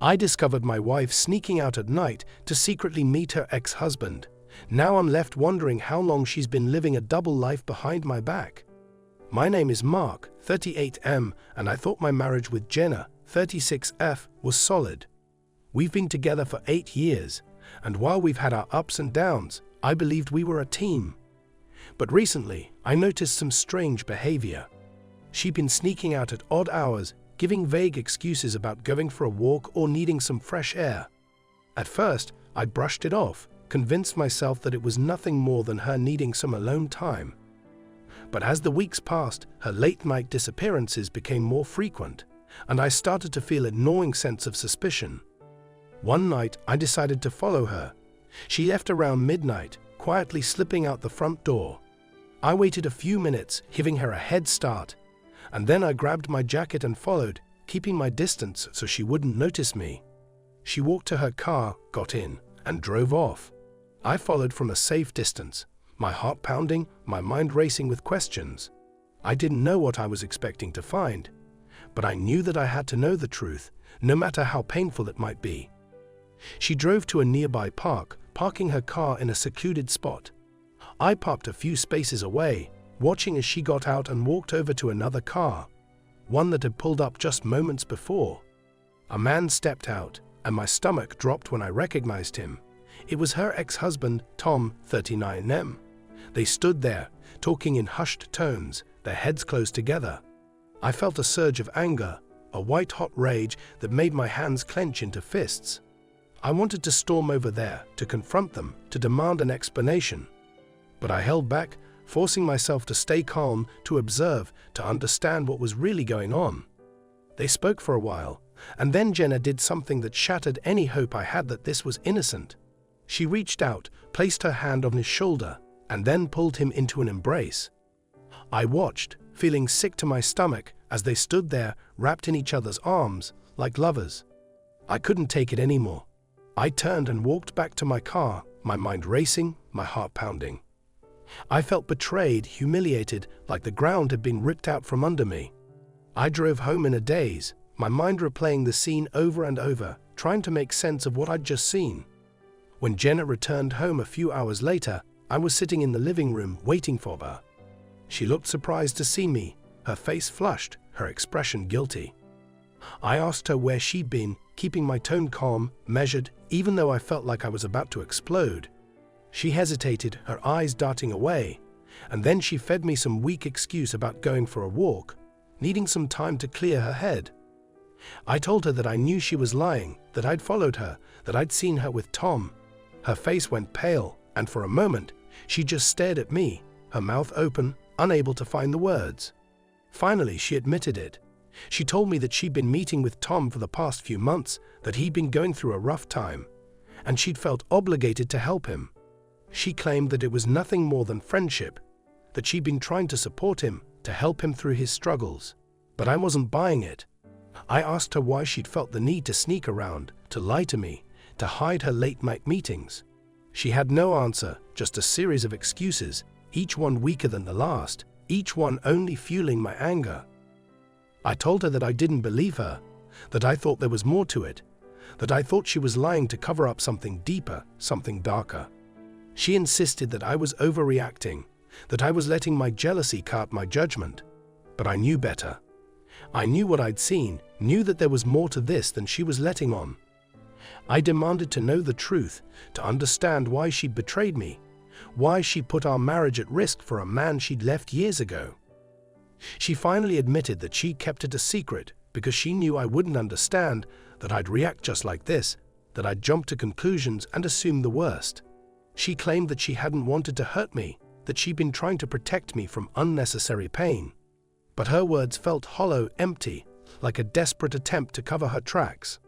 I discovered my wife sneaking out at night to secretly meet her ex-husband. Now I'm left wondering how long she's been living a double life behind my back. My name is Mark, 38M, and I thought my marriage with Jenna, 36F, was solid. We've been together for 8 years, and while we've had our ups and downs, I believed we were a team. But recently, I noticed some strange behavior. She'd been sneaking out at odd hours, giving vague excuses about going for a walk or needing some fresh air. At first, I brushed it off, convinced myself that it was nothing more than her needing some alone time. But as the weeks passed, her late-night disappearances became more frequent, and I started to feel a gnawing sense of suspicion. One night, I decided to follow her. She left around midnight, quietly slipping out the front door. I waited a few minutes, giving her a head start, and then I grabbed my jacket and followed, keeping my distance so she wouldn't notice me. She walked to her car, got in, and drove off. I followed from a safe distance, my heart pounding, my mind racing with questions. I didn't know what I was expecting to find, but I knew that I had to know the truth, no matter how painful it might be. She drove to a nearby park, parking her car in a secluded spot. I parked a few spaces away, watching as she got out and walked over to another car, one that had pulled up just moments before. A man stepped out, and my stomach dropped when I recognized him. It was her ex-husband, Tom, 39M. They stood there, talking in hushed tones, their heads close together. I felt a surge of anger, a white-hot rage that made my hands clench into fists. I wanted to storm over there, to confront them, to demand an explanation. But I held back, forcing myself to stay calm, to observe, to understand what was really going on. They spoke for a while, and then Jenna did something that shattered any hope I had that this was innocent. She reached out, placed her hand on his shoulder, and then pulled him into an embrace. I watched, feeling sick to my stomach, as they stood there, wrapped in each other's arms, like lovers. I couldn't take it anymore. I turned and walked back to my car, my mind racing, my heart pounding. I felt betrayed, humiliated, like the ground had been ripped out from under me. I drove home in a daze, my mind replaying the scene over and over, trying to make sense of what I'd just seen. When Jenna returned home a few hours later, I was sitting in the living room waiting for her. She looked surprised to see me, her face flushed, her expression guilty. I asked her where she'd been, keeping my tone calm, measured, even though I felt like I was about to explode. She hesitated, her eyes darting away, and then she fed me some weak excuse about going for a walk, needing some time to clear her head. I told her that I knew she was lying, that I'd followed her, that I'd seen her with Tom. Her face went pale, and for a moment, she just stared at me, her mouth open, unable to find the words. Finally, she admitted it. She told me that she'd been meeting with Tom for the past few months, that he'd been going through a rough time, and she'd felt obligated to help him. She claimed that it was nothing more than friendship, that she'd been trying to support him, to help him through his struggles. But I wasn't buying it. I asked her why she'd felt the need to sneak around, to lie to me, to hide her late-night meetings. She had no answer, just a series of excuses, each one weaker than the last, each one only fueling my anger. I told her that I didn't believe her, that I thought there was more to it, that I thought she was lying to cover up something deeper, something darker. She insisted that I was overreacting, that I was letting my jealousy cloud my judgment. But I knew better. I knew what I'd seen, knew that there was more to this than she was letting on. I demanded to know the truth, to understand why she'd betrayed me, why she put our marriage at risk for a man she'd left years ago. She finally admitted that she kept it a secret because she knew I wouldn't understand, that I'd react just like this, that I'd jump to conclusions and assume the worst. She claimed that she hadn't wanted to hurt me, that she'd been trying to protect me from unnecessary pain. But her words felt hollow, empty, like a desperate attempt to cover her tracks.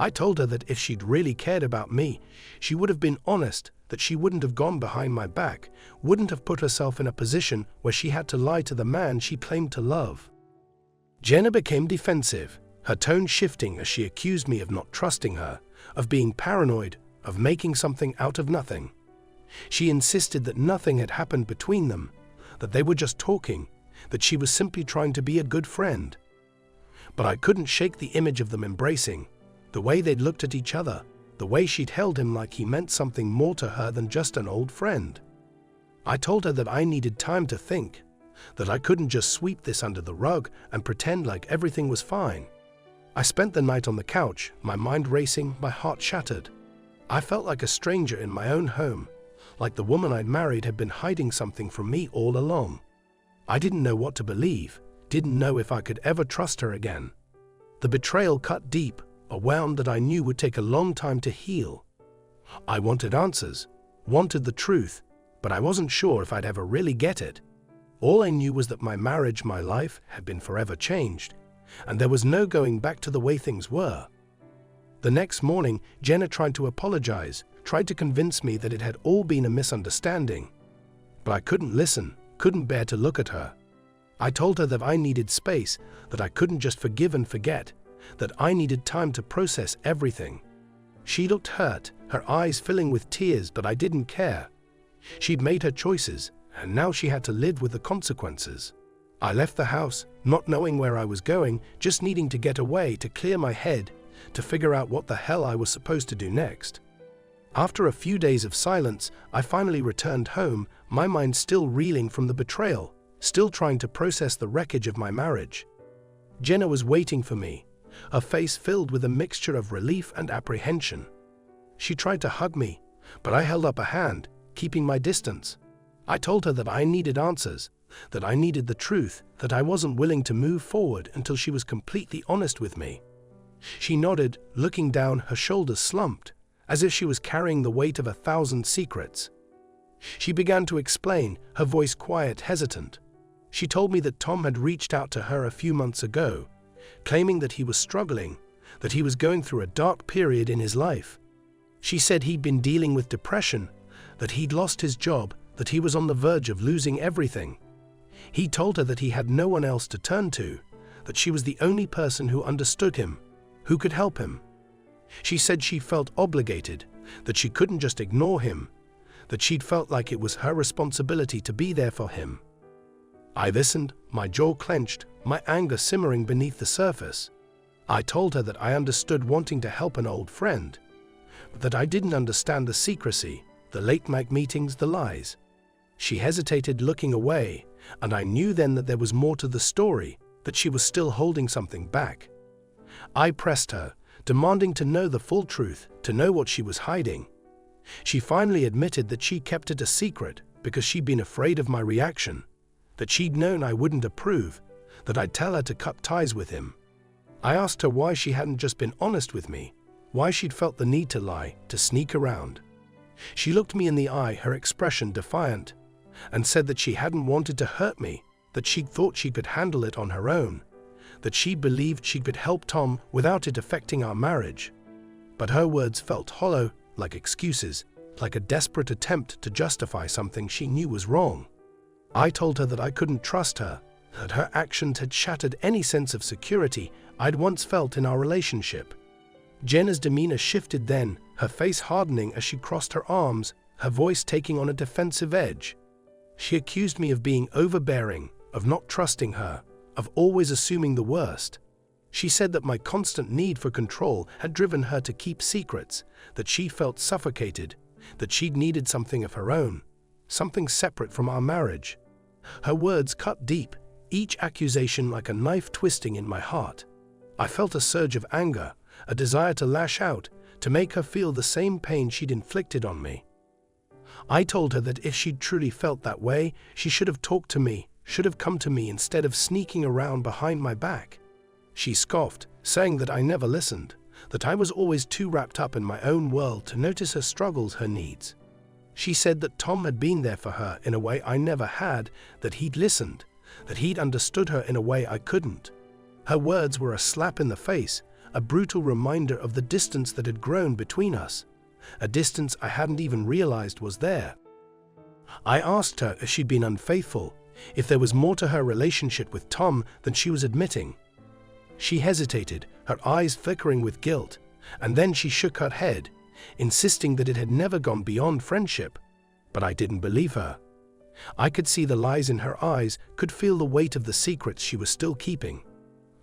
I told her that if she'd really cared about me, she would have been honest, that she wouldn't have gone behind my back, wouldn't have put herself in a position where she had to lie to the man she claimed to love. Jenna became defensive, her tone shifting as she accused me of not trusting her, of being paranoid, of making something out of nothing. She insisted that nothing had happened between them, that they were just talking, that she was simply trying to be a good friend. But I couldn't shake the image of them embracing, The way they'd looked at each other, the way she'd held him like he meant something more to her than just an old friend. I told her that I needed time to think, that I couldn't just sweep this under the rug and pretend like everything was fine. I spent the night on the couch, my mind racing, my heart shattered. I felt like a stranger in my own home, like the woman I'd married had been hiding something from me all along. I didn't know what to believe, didn't know if I could ever trust her again. The betrayal cut deep, a wound that I knew would take a long time to heal. I wanted answers, wanted the truth, but I wasn't sure if I'd ever really get it. All I knew was that my marriage, my life, had been forever changed, and there was no going back to the way things were. The next morning, Jenna tried to apologize, tried to convince me that it had all been a misunderstanding. But I couldn't listen, couldn't bear to look at her. I told her that I needed space, that I couldn't just forgive and forget, that I needed time to process everything. She looked hurt, her eyes filling with tears, but I didn't care. She'd made her choices, and now she had to live with the consequences. I left the house, not knowing where I was going, just needing to get away, to clear my head, to figure out what the hell I was supposed to do next. After a few days of silence, I finally returned home, my mind still reeling from the betrayal, still trying to process the wreckage of my marriage. Jenna was waiting for me, her face filled with a mixture of relief and apprehension. She tried to hug me, but I held up a hand, keeping my distance. I told her that I needed answers, that I needed the truth, that I wasn't willing to move forward until she was completely honest with me. She nodded, looking down, her shoulders slumped, as if she was carrying the weight of 1,000 secrets. She began to explain, her voice quiet, hesitant. She told me that Tom had reached out to her a few months ago, claiming that he was struggling, that he was going through a dark period in his life. She said he'd been dealing with depression, that he'd lost his job, that he was on the verge of losing everything. He told her that he had no one else to turn to, that she was the only person who understood him, who could help him. She said she felt obligated, that she couldn't just ignore him, that she'd felt like it was her responsibility to be there for him. I listened, my jaw clenched, my anger simmering beneath the surface. I told her that I understood wanting to help an old friend, but that I didn't understand the secrecy, the late-night meetings, the lies. She hesitated, looking away, and I knew then that there was more to the story, that she was still holding something back. I pressed her, demanding to know the full truth, to know what she was hiding. She finally admitted that she kept it a secret because she'd been afraid of my reaction, that she'd known I wouldn't approve, that I'd tell her to cut ties with him. I asked her why she hadn't just been honest with me, why she'd felt the need to lie, to sneak around. She looked me in the eye, her expression defiant, and said that she hadn't wanted to hurt me, that she'd thought she could handle it on her own, that she believed she could help Tom without it affecting our marriage. But her words felt hollow, like excuses, like a desperate attempt to justify something she knew was wrong. I told her that I couldn't trust her, that her actions had shattered any sense of security I'd once felt in our relationship. Jenna's demeanor shifted then, her face hardening as she crossed her arms, her voice taking on a defensive edge. She accused me of being overbearing, of not trusting her, of always assuming the worst. She said that my constant need for control had driven her to keep secrets, that she felt suffocated, that she'd needed something of her own, something separate from our marriage. Her words cut deep, each accusation like a knife twisting in my heart. I felt a surge of anger, a desire to lash out, to make her feel the same pain she'd inflicted on me. I told her that if she'd truly felt that way, she should have talked to me, should have come to me instead of sneaking around behind my back. She scoffed, saying that I never listened, that I was always too wrapped up in my own world to notice her struggles, her needs. She said that Tom had been there for her in a way I never had, that he'd listened, that he'd understood her in a way I couldn't. Her words were a slap in the face, a brutal reminder of the distance that had grown between us, a distance I hadn't even realized was there. I asked her if she'd been unfaithful, if there was more to her relationship with Tom than she was admitting. She hesitated, her eyes flickering with guilt, and then she shook her head, insisting that it had never gone beyond friendship. But I didn't believe her. I could see the lies in her eyes, could feel the weight of the secrets she was still keeping.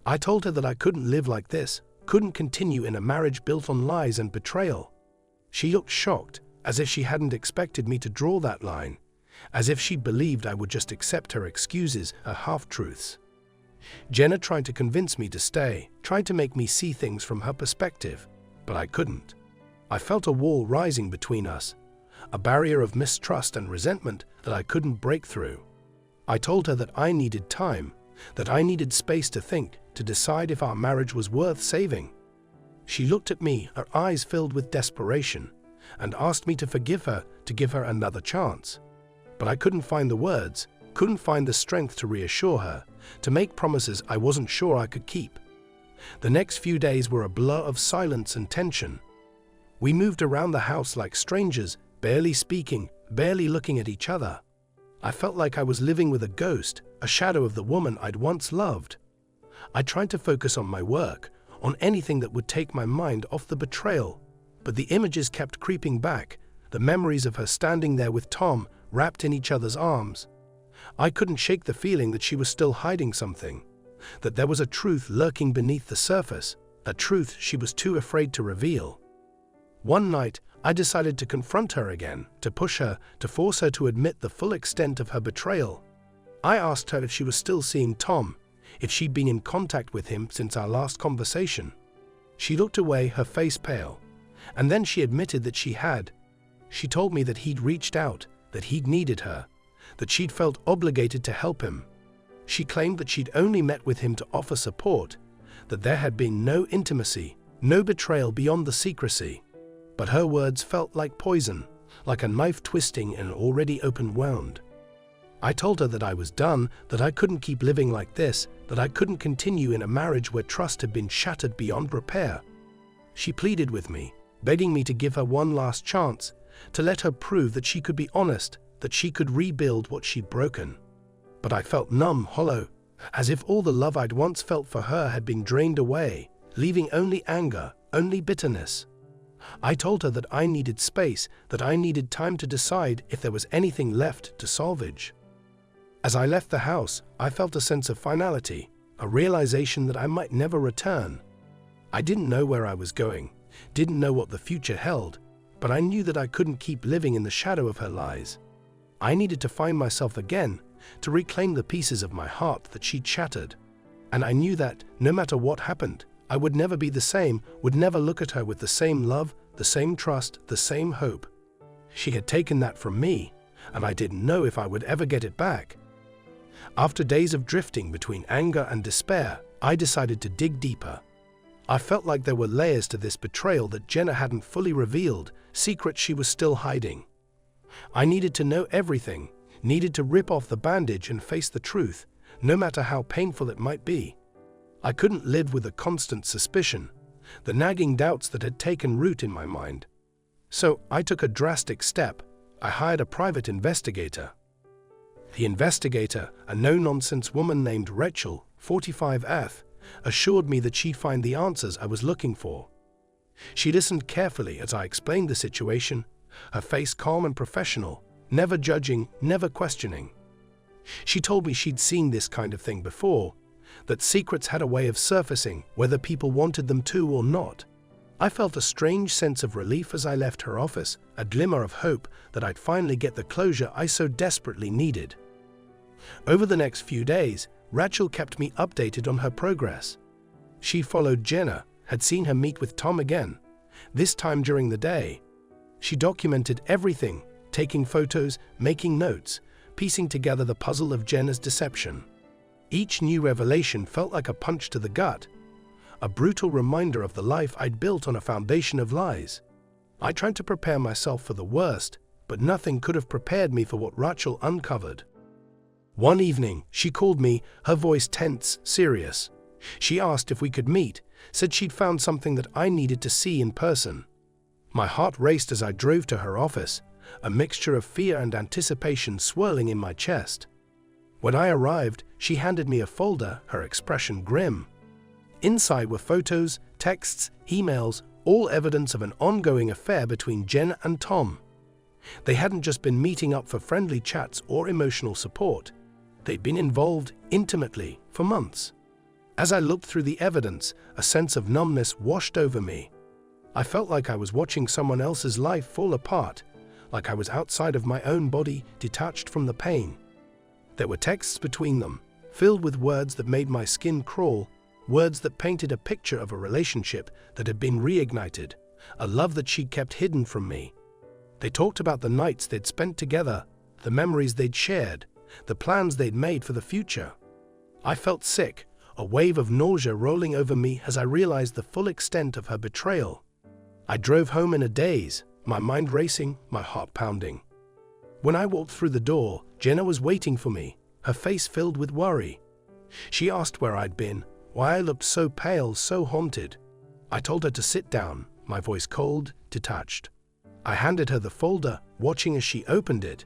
I told her that I couldn't live like this, couldn't continue in a marriage built on lies and betrayal. She looked shocked, as if she hadn't expected me to draw that line, as if she believed I would just accept her excuses, her half-truths. Jenna tried to convince me to stay, tried to make me see things from her perspective, but I couldn't. I felt a wall rising between us, a barrier of mistrust and resentment that I couldn't break through. I told her that I needed time, that I needed space to think, to decide if our marriage was worth saving. She looked at me, her eyes filled with desperation, and asked me to forgive her, to give her another chance. But I couldn't find the words, couldn't find the strength to reassure her, to make promises I wasn't sure I could keep. The next few days were a blur of silence and tension. We moved around the house like strangers, barely speaking, barely looking at each other. I felt like I was living with a ghost, a shadow of the woman I'd once loved. I tried to focus on my work, on anything that would take my mind off the betrayal, but the images kept creeping back, the memories of her standing there with Tom, wrapped in each other's arms. I couldn't shake the feeling that she was still hiding something, that there was a truth lurking beneath the surface, a truth she was too afraid to reveal. One night, I decided to confront her again, to push her, to force her to admit the full extent of her betrayal. I asked her if she was still seeing Tom, if she'd been in contact with him since our last conversation. She looked away, her face pale, and then she admitted that she had. She told me that he'd reached out, that he'd needed her, that she'd felt obligated to help him. She claimed that she'd only met with him to offer support, that there had been no intimacy, no betrayal beyond the secrecy. But her words felt like poison, like a knife twisting an already open wound. I told her that I was done, that I couldn't keep living like this, that I couldn't continue in a marriage where trust had been shattered beyond repair. She pleaded with me, begging me to give her one last chance, to let her prove that she could be honest, that she could rebuild what she'd broken. But I felt numb, hollow, as if all the love I'd once felt for her had been drained away, leaving only anger, only bitterness. I told her that I needed space, that I needed time to decide if there was anything left to salvage. As I left the house, I felt a sense of finality, a realization that I might never return. I didn't know where I was going, didn't know what the future held, but I knew that I couldn't keep living in the shadow of her lies. I needed to find myself again, to reclaim the pieces of my heart that she'd shattered. And I knew that, no matter what happened, I would never be the same, would never look at her with the same love, the same trust, the same hope. She had taken that from me, and I didn't know if I would ever get it back. After days of drifting between anger and despair, I decided to dig deeper. I felt like there were layers to this betrayal that Jenna hadn't fully revealed, secrets she was still hiding. I needed to know everything, needed to rip off the bandage and face the truth, no matter how painful it might be. I couldn't live with the constant suspicion, the nagging doubts that had taken root in my mind. So I took a drastic step. I hired a private investigator. The investigator, a no-nonsense woman named Rachel, 45F, assured me that she'd find the answers I was looking for. She listened carefully as I explained the situation, her face calm and professional, never judging, never questioning. She told me she'd seen this kind of thing before, that secrets had a way of surfacing whether people wanted them to or not. I felt a strange sense of relief as I left her office, a glimmer of hope that I'd finally get the closure I so desperately needed. Over the next few days, Rachel kept me updated on her progress. She followed Jenna, had seen her meet with Tom again, this time during the day. She documented everything, taking photos, making notes, piecing together the puzzle of Jenna's deception. Each new revelation felt like a punch to the gut, a brutal reminder of the life I'd built on a foundation of lies. I tried to prepare myself for the worst, but nothing could have prepared me for what Rachel uncovered. One evening, she called me, her voice tense, serious. She asked if we could meet, said she'd found something that I needed to see in person. My heart raced as I drove to her office, a mixture of fear and anticipation swirling in my chest. When I arrived, she handed me a folder, her expression grim. Inside were photos, texts, emails, all evidence of an ongoing affair between Jen and Tom. They hadn't just been meeting up for friendly chats or emotional support. They'd been involved intimately for months. As I looked through the evidence, a sense of numbness washed over me. I felt like I was watching someone else's life fall apart, like I was outside of my own body, detached from the pain. There were texts between them, filled with words that made my skin crawl, words that painted a picture of a relationship that had been reignited, a love that she'd kept hidden from me. They talked about the nights they'd spent together, the memories they'd shared, the plans they'd made for the future. I felt sick, a wave of nausea rolling over me as I realized the full extent of her betrayal. I drove home in a daze, my mind racing, my heart pounding. When I walked through the door, Jenna was waiting for me, her face filled with worry. She asked where I'd been, why I looked so pale, so haunted. I told her to sit down, my voice cold, detached. I handed her the folder, watching as she opened it,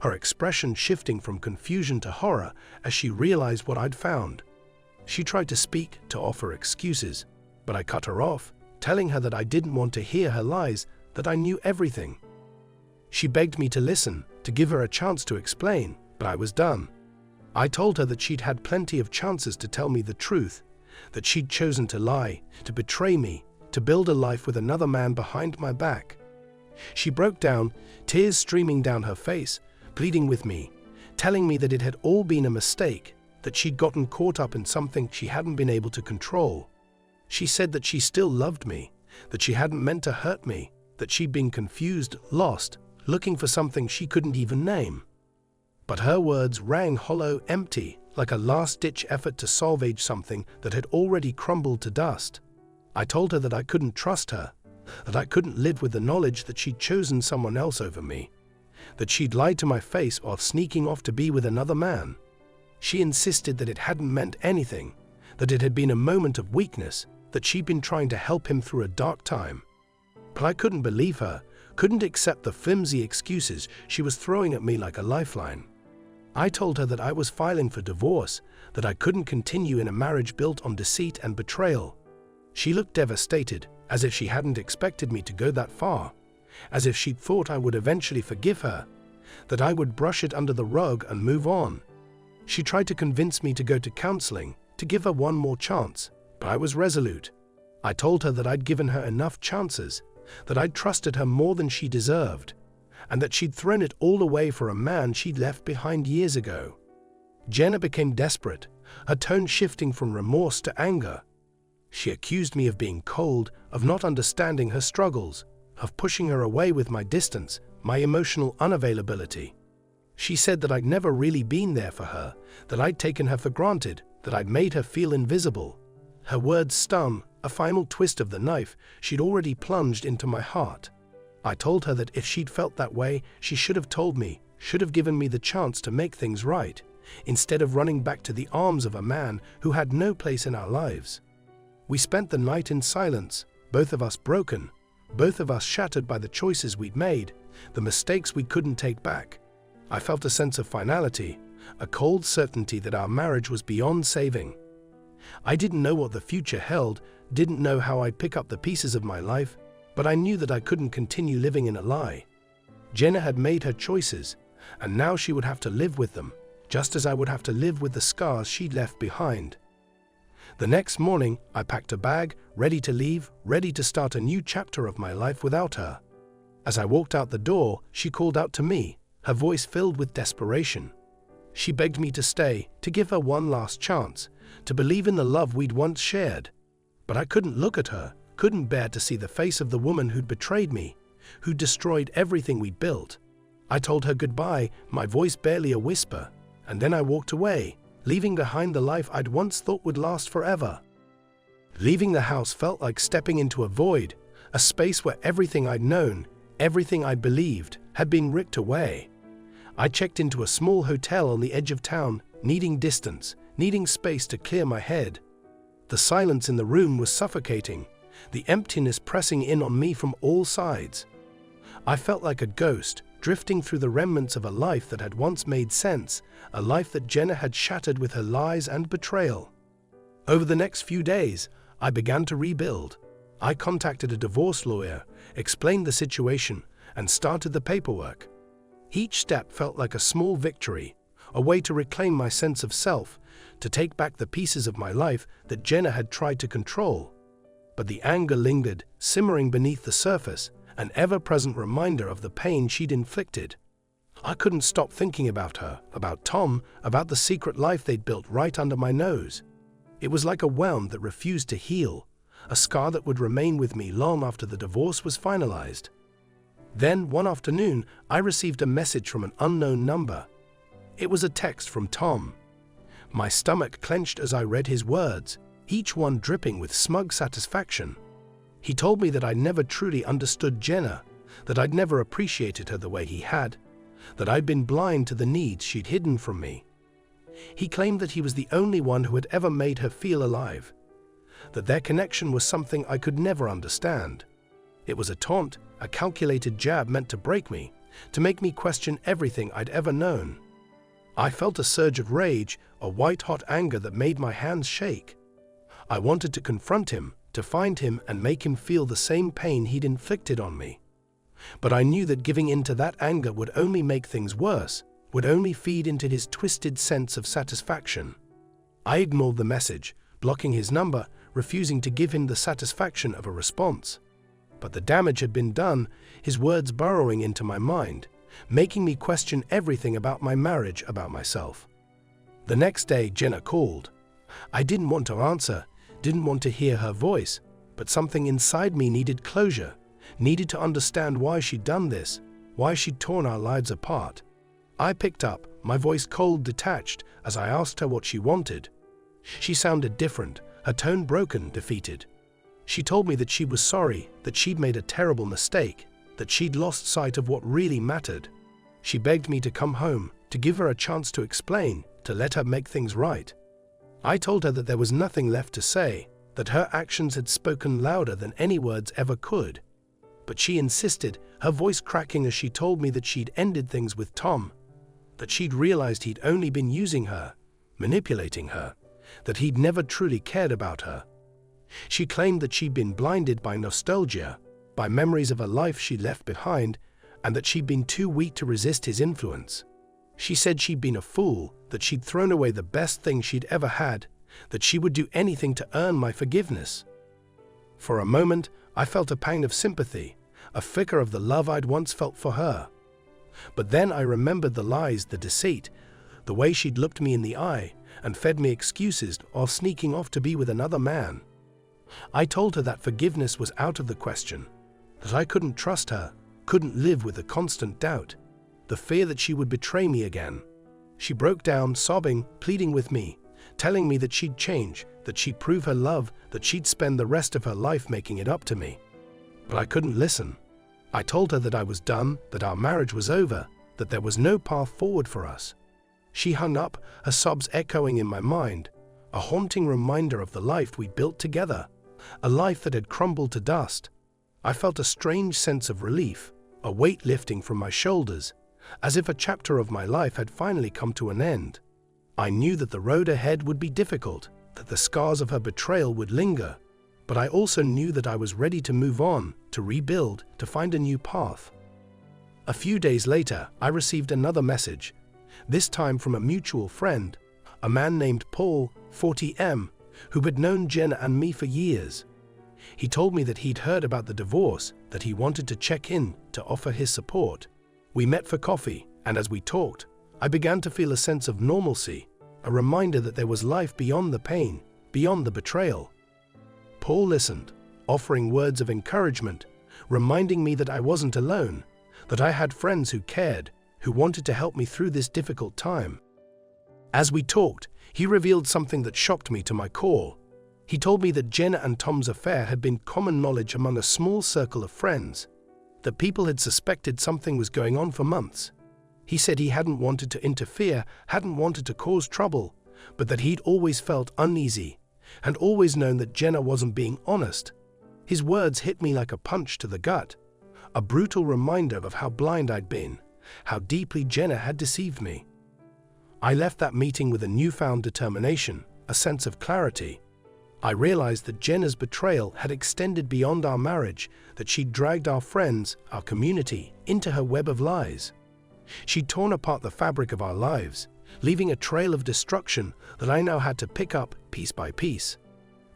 her expression shifting from confusion to horror as she realized what I'd found. She tried to speak, to offer excuses, but I cut her off, telling her that I didn't want to hear her lies, that I knew everything. She begged me to listen, to give her a chance to explain, but I was done. I told her that she'd had plenty of chances to tell me the truth, that she'd chosen to lie, to betray me, to build a life with another man behind my back. She broke down, tears streaming down her face, pleading with me, telling me that it had all been a mistake, that she'd gotten caught up in something she hadn't been able to control. She said that she still loved me, that she hadn't meant to hurt me, that she'd been confused, lost, looking for something she couldn't even name. But her words rang hollow, empty, like a last-ditch effort to salvage something that had already crumbled to dust. I told her that I couldn't trust her, that I couldn't live with the knowledge that she'd chosen someone else over me, that she'd lied to my face while sneaking off to be with another man. She insisted that it hadn't meant anything, that it had been a moment of weakness, that she'd been trying to help him through a dark time. But I couldn't believe her, couldn't accept the flimsy excuses she was throwing at me like a lifeline. I told her that I was filing for divorce, that I couldn't continue in a marriage built on deceit and betrayal. She looked devastated, as if she hadn't expected me to go that far, as if she'd thought I would eventually forgive her, that I would brush it under the rug and move on. She tried to convince me to go to counseling, to give her one more chance, but I was resolute. I told her that I'd given her enough chances, that I'd trusted her more than she deserved, and that she'd thrown it all away for a man she'd left behind years ago. Jenna became desperate, her tone shifting from remorse to anger. She accused me of being cold, of not understanding her struggles, of pushing her away with my distance, my emotional unavailability. She said that I'd never really been there for her, that I'd taken her for granted, that I'd made her feel invisible. Her words stung, a final twist of the knife she'd already plunged into my heart. I told her that if she'd felt that way, she should have told me, should have given me the chance to make things right, instead of running back to the arms of a man who had no place in our lives. We spent the night in silence, both of us broken, both of us shattered by the choices we'd made, the mistakes we couldn't take back. I felt a sense of finality, a cold certainty that our marriage was beyond saving. I didn't know what the future held, didn't know how I'd pick up the pieces of my life, but I knew that I couldn't continue living in a lie. Jenna had made her choices, and now she would have to live with them, just as I would have to live with the scars she'd left behind. The next morning, I packed a bag, ready to leave, ready to start a new chapter of my life without her. As I walked out the door, she called out to me, her voice filled with desperation. She begged me to stay, to give her one last chance, to believe in the love we'd once shared. But I couldn't look at her, couldn't bear to see the face of the woman who'd betrayed me, who'd destroyed everything we'd built. I told her goodbye, my voice barely a whisper, and then I walked away, leaving behind the life I'd once thought would last forever. Leaving the house felt like stepping into a void, a space where everything I'd known, everything I'd believed, had been ripped away. I checked into a small hotel on the edge of town, needing distance, needing space to clear my head. The silence in the room was suffocating, the emptiness pressing in on me from all sides. I felt like a ghost, drifting through the remnants of a life that had once made sense, a life that Jenna had shattered with her lies and betrayal. Over the next few days, I began to rebuild. I contacted a divorce lawyer, explained the situation, and started the paperwork. Each step felt like a small victory, a way to reclaim my sense of self, to take back the pieces of my life that Jenna had tried to control. But the anger lingered, simmering beneath the surface, an ever-present reminder of the pain she'd inflicted. I couldn't stop thinking about her, about Tom, about the secret life they'd built right under my nose. It was like a wound that refused to heal, a scar that would remain with me long after the divorce was finalized. Then, one afternoon, I received a message from an unknown number. It was a text from Tom. My stomach clenched as I read his words, each one dripping with smug satisfaction. He told me that I never truly understood Jenna, that I'd never appreciated her the way he had, that I'd been blind to the needs she'd hidden from me. He claimed that he was the only one who had ever made her feel alive, that their connection was something I could never understand. It was a taunt, a calculated jab meant to break me, to make me question everything I'd ever known. I felt a surge of rage, a white-hot anger that made my hands shake. I wanted to confront him, to find him and make him feel the same pain he'd inflicted on me. But I knew that giving in to that anger would only make things worse, would only feed into his twisted sense of satisfaction. I ignored the message, blocking his number, refusing to give him the satisfaction of a response. But the damage had been done, his words burrowing into my mind, making me question everything about my marriage, about myself. The next day, Jenna called. I didn't want to answer, didn't want to hear her voice, but something inside me needed closure, needed to understand why she'd done this, why she'd torn our lives apart. I picked up, my voice cold, detached, as I asked her what she wanted. She sounded different, her tone broken, defeated. She told me that she was sorry, that she'd made a terrible mistake, that she'd lost sight of what really mattered. She begged me to come home, to give her a chance to explain, to let her make things right. I told her that there was nothing left to say, that her actions had spoken louder than any words ever could. But she insisted, her voice cracking as she told me that she'd ended things with Tom, that she'd realized he'd only been using her, manipulating her, that he'd never truly cared about her. She claimed that she'd been blinded by nostalgia, by memories of a life she'd left behind, and that she'd been too weak to resist his influence. She said she'd been a fool, that she'd thrown away the best thing she'd ever had, that she would do anything to earn my forgiveness. For a moment, I felt a pang of sympathy, a flicker of the love I'd once felt for her. But then I remembered the lies, the deceit, the way she'd looked me in the eye and fed me excuses while sneaking off to be with another man. I told her that forgiveness was out of the question, that I couldn't trust her, couldn't live with the constant doubt, the fear that she would betray me again. She broke down, sobbing, pleading with me, telling me that she'd change, that she'd prove her love, that she'd spend the rest of her life making it up to me. But I couldn't listen. I told her that I was done, that our marriage was over, that there was no path forward for us. She hung up, her sobs echoing in my mind, a haunting reminder of the life we'd built together, a life that had crumbled to dust. I felt a strange sense of relief, a weight lifting from my shoulders, as if a chapter of my life had finally come to an end. I knew that the road ahead would be difficult, that the scars of her betrayal would linger, but I also knew that I was ready to move on, to rebuild, to find a new path. A few days later, I received another message, this time from a mutual friend, a man named Paul, 40M, who had known Jenna and me for years. He told me that he'd heard about the divorce, that he wanted to check in, to offer his support. We met for coffee, and as we talked, I began to feel a sense of normalcy, a reminder that there was life beyond the pain, beyond the betrayal. Paul listened, offering words of encouragement, reminding me that I wasn't alone, that I had friends who cared, who wanted to help me through this difficult time. As we talked, he revealed something that shocked me to my core. He told me that Jenna and Tom's affair had been common knowledge among a small circle of friends, that people had suspected something was going on for months. He said he hadn't wanted to interfere, hadn't wanted to cause trouble, but that he'd always felt uneasy, and always known that Jenna wasn't being honest. His words hit me like a punch to the gut, a brutal reminder of how blind I'd been, how deeply Jenna had deceived me. I left that meeting with a newfound determination, a sense of clarity. I realized that Jenna's betrayal had extended beyond our marriage, that she'd dragged our friends, our community, into her web of lies. She'd torn apart the fabric of our lives, leaving a trail of destruction that I now had to pick up piece by piece.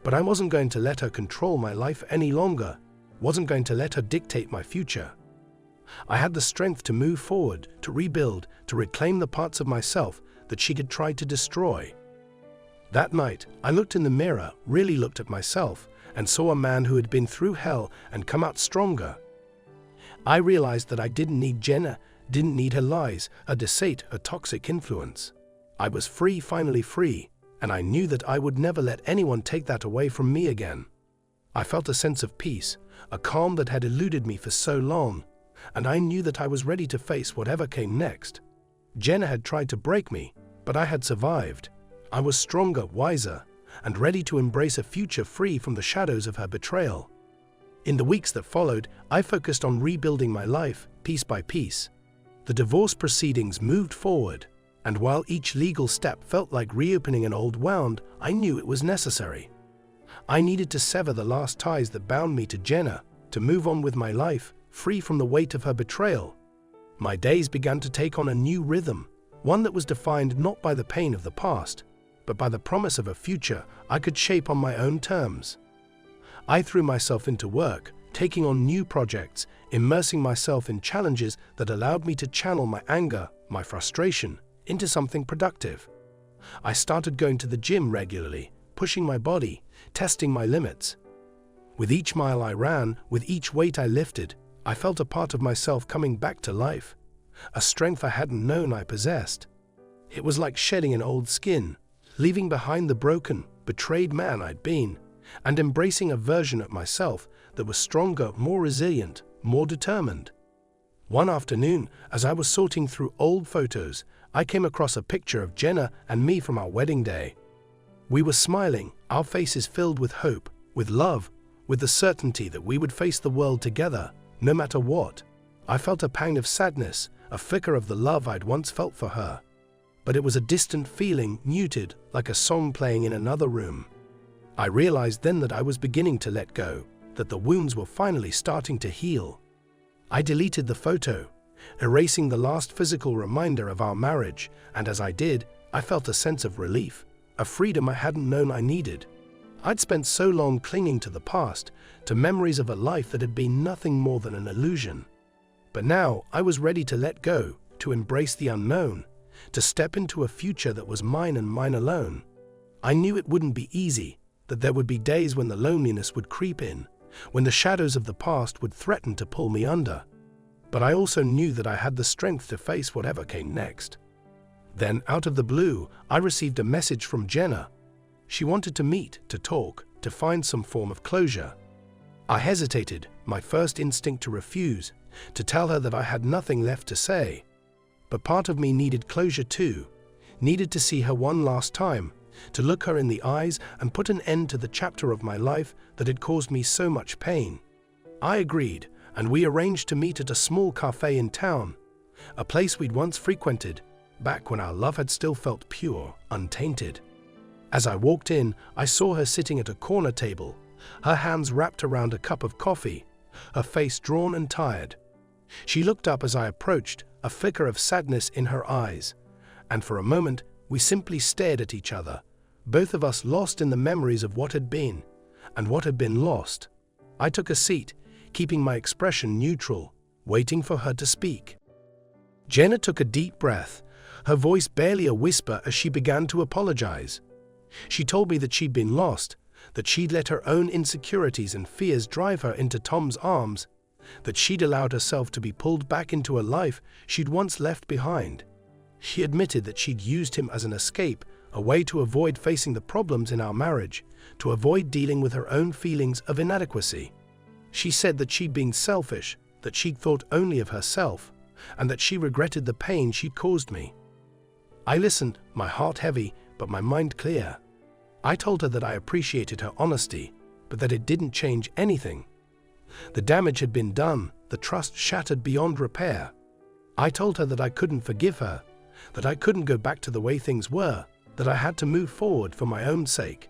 But I wasn't going to let her control my life any longer, wasn't going to let her dictate my future. I had the strength to move forward, to rebuild, to reclaim the parts of myself that she had tried to destroy. That night, I looked in the mirror, really looked at myself, and saw a man who had been through hell and come out stronger. I realized that I didn't need Jenna, didn't need her lies, her deceit, her toxic influence. I was free, finally free, and I knew that I would never let anyone take that away from me again. I felt a sense of peace, a calm that had eluded me for so long, and I knew that I was ready to face whatever came next. Jenna had tried to break me, but I had survived. I was stronger, wiser, and ready to embrace a future free from the shadows of her betrayal. In the weeks that followed, I focused on rebuilding my life, piece by piece. The divorce proceedings moved forward, and while each legal step felt like reopening an old wound, I knew it was necessary. I needed to sever the last ties that bound me to Jenna, to move on with my life, free from the weight of her betrayal. My days began to take on a new rhythm, one that was defined not by the pain of the past, but by the promise of a future I could shape on my own terms. I threw myself into work, taking on new projects, immersing myself in challenges that allowed me to channel my anger, my frustration, into something productive. I started going to the gym regularly, pushing my body, testing my limits. With each mile I ran, with each weight I lifted, I felt a part of myself coming back to life, a strength I hadn't known I possessed. It was like shedding an old skin, leaving behind the broken, betrayed man I'd been, and embracing a version of myself that was stronger, more resilient, more determined. One afternoon, as I was sorting through old photos, I came across a picture of Jenna and me from our wedding day. We were smiling, our faces filled with hope, with love, with the certainty that we would face the world together, no matter what. I felt a pang of sadness, a flicker of the love I'd once felt for her. But it was a distant feeling, muted, like a song playing in another room. I realized then that I was beginning to let go, that the wounds were finally starting to heal. I deleted the photo, erasing the last physical reminder of our marriage, and as I did, I felt a sense of relief, a freedom I hadn't known I needed. I'd spent so long clinging to the past, to memories of a life that had been nothing more than an illusion. But now I was ready to let go, to embrace the unknown, to step into a future that was mine and mine alone. I knew it wouldn't be easy, that there would be days when the loneliness would creep in, when the shadows of the past would threaten to pull me under. But I also knew that I had the strength to face whatever came next. Then, out of the blue, I received a message from Jenna. She wanted to meet, to talk, to find some form of closure. I hesitated, my first instinct to refuse, to tell her that I had nothing left to say. But part of me needed closure too, needed to see her one last time, to look her in the eyes and put an end to the chapter of my life that had caused me so much pain. I agreed, and we arranged to meet at a small cafe in town, a place we'd once frequented, back when our love had still felt pure, untainted. As I walked in, I saw her sitting at a corner table, her hands wrapped around a cup of coffee, her face drawn and tired. She looked up as I approached, a flicker of sadness in her eyes, and for a moment we simply stared at each other, both of us lost in the memories of what had been, and what had been lost. I took a seat, keeping my expression neutral, waiting for her to speak. Jenna took a deep breath, her voice barely a whisper as she began to apologize. She told me that she'd been lost, that she'd let her own insecurities and fears drive her into Tom's arms, that she'd allowed herself to be pulled back into a life she'd once left behind. She admitted that she'd used him as an escape, a way to avoid facing the problems in our marriage, to avoid dealing with her own feelings of inadequacy. She said that she'd been selfish, that she'd thought only of herself, and that she regretted the pain she'd caused me. I listened, my heart heavy, but my mind clear. I told her that I appreciated her honesty, but that it didn't change anything. The damage had been done, the trust shattered beyond repair. I told her that I couldn't forgive her, that I couldn't go back to the way things were, that I had to move forward for my own sake.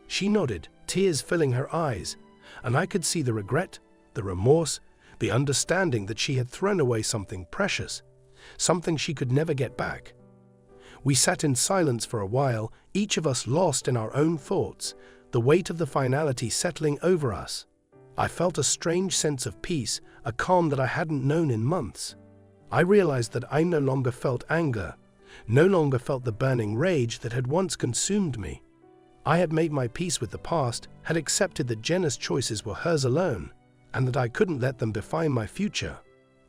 She nodded, tears filling her eyes, and I could see the regret, the remorse, the understanding that she had thrown away something precious, something she could never get back. We sat in silence for a while, each of us lost in our own thoughts, the weight of the finality settling over us. I felt a strange sense of peace, a calm that I hadn't known in months. I realized that I no longer felt anger, no longer felt the burning rage that had once consumed me. I had made my peace with the past, had accepted that Jenna's choices were hers alone, and that I couldn't let them define my future.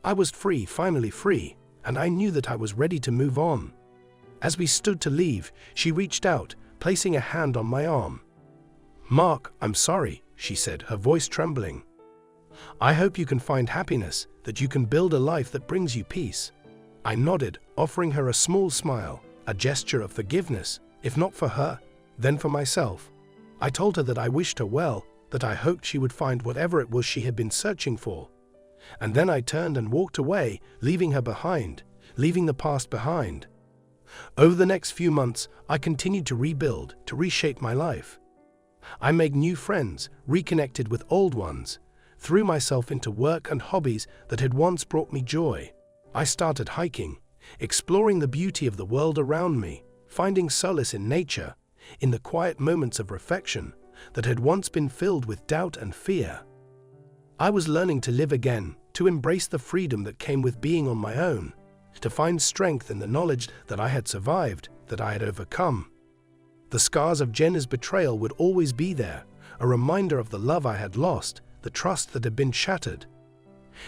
I was free, finally free, and I knew that I was ready to move on. As we stood to leave, she reached out, placing a hand on my arm. "Mark, I'm sorry," she said, her voice trembling. "I hope you can find happiness, that you can build a life that brings you peace." I nodded, offering her a small smile, a gesture of forgiveness, if not for her, then for myself. I told her that I wished her well, that I hoped she would find whatever it was she had been searching for. And then I turned and walked away, leaving her behind, leaving the past behind. Over the next few months, I continued to rebuild, to reshape my life. I made new friends, reconnected with old ones, threw myself into work and hobbies that had once brought me joy. I started hiking, exploring the beauty of the world around me, finding solace in nature, in the quiet moments of reflection that had once been filled with doubt and fear. I was learning to live again, to embrace the freedom that came with being on my own, to find strength in the knowledge that I had survived, that I had overcome. The scars of Jenna's betrayal would always be there, a reminder of the love I had lost, the trust that had been shattered.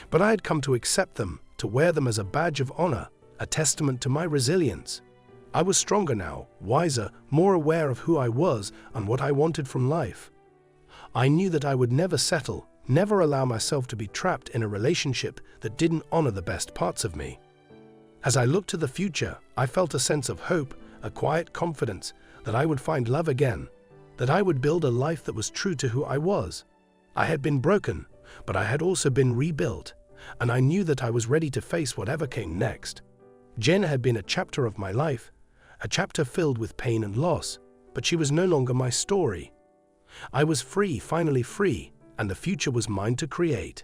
But I had come to accept them, to wear them as a badge of honor, a testament to my resilience. I was stronger now, wiser, more aware of who I was and what I wanted from life. I knew that I would never settle, never allow myself to be trapped in a relationship that didn't honor the best parts of me. As I looked to the future, I felt a sense of hope, a quiet confidence that I would find love again, that I would build a life that was true to who I was. I had been broken, but I had also been rebuilt, and I knew that I was ready to face whatever came next. Jenna had been a chapter of my life, a chapter filled with pain and loss, but she was no longer my story. I was free, finally free, and the future was mine to create.